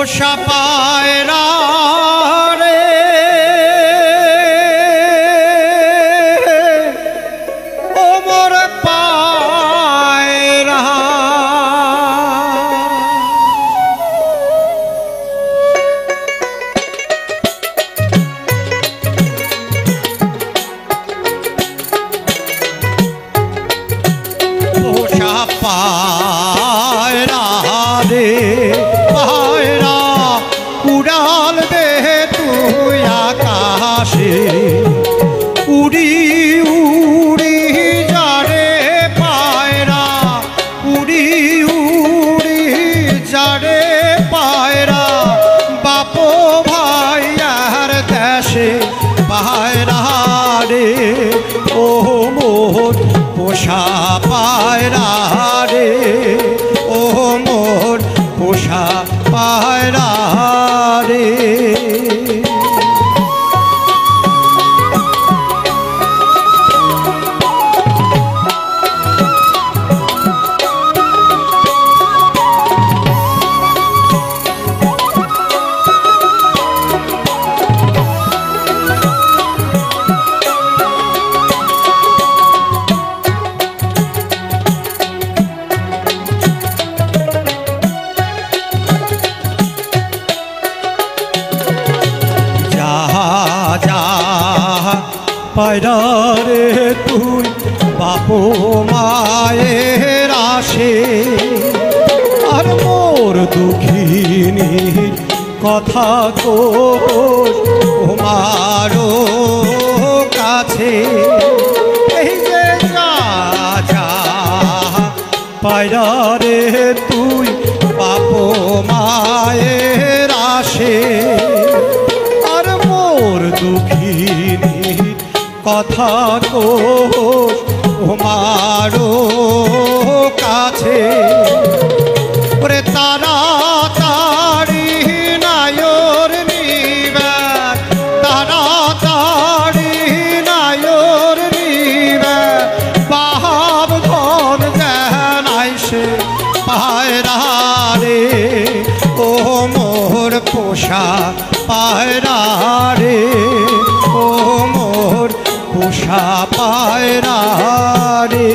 পোষা পায়রা রে ও মোর পায়রা পোষা পায়রা রে পায়রা উড়াল দে তুই আকাশে উড়ি উড়ি যারে পায়রা উড়ি উড়ি যারে পায়রা বাপো ভাইয়ার দেশে পায়রা রে ও মোর পোষা পায়রা রে ও মোর পোষা পায়রা রে পায়রা রে তুই বাপো মায়ের আসে আর মোর দুঃখিনী কথা তোমারও কাছে এই যে যা যা পায়রা রে তুই বাপো মায়ের আসে আর মোর দুঃখিনী কথা তোমারও কাছে ওরে তাড়াতাড়ি নায়র নিবেন তাড়াতাড়ি নায়র নিবেন বাহাব ধন জানাইছে পায়রা রে ও মোর পোষা পায়রা রে ও মোর পোষা পায়রা রে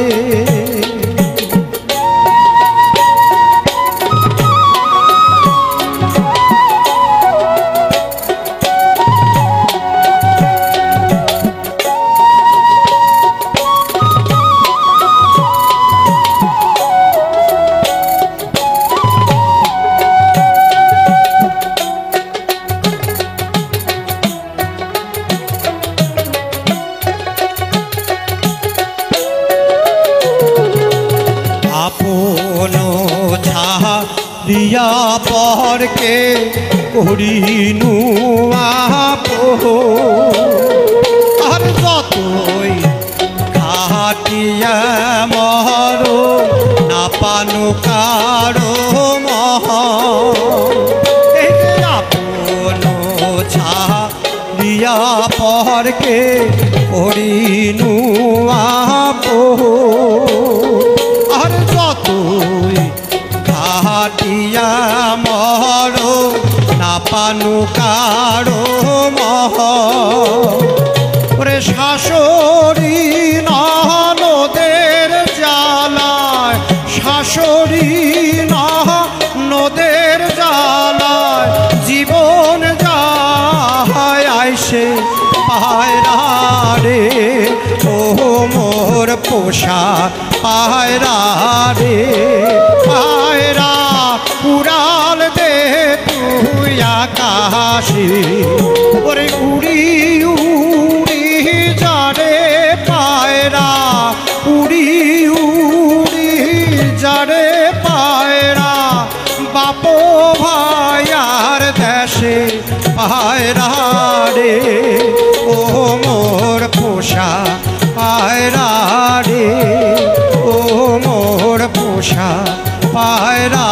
দিয়া পরকে করিনু আপো আর যতই ঘাটিয়া মর না পানু কারো মহ আপন ছাড়িয়া পরকে করিনু আপো আর যতই ঘাটিয়া মর না পানু কারো মহ ওরে শাশুড়ি নদের জ্বালায় শাশুড়ি নদের জ্বালায় জীবন যায় আইসে পায়রা রে ও মোর পোষা পায়রা রে পায়রা উড়াল দে তুই আকাশে ওরে উড়ি উড়ি যারে পায়রা উড়ি উড়ি যারে পায়রা বাপো ভাইয়ার দেশে পায়রা রে ও মোর পোষা পায়রা রে ও মোর পোষা পায়রা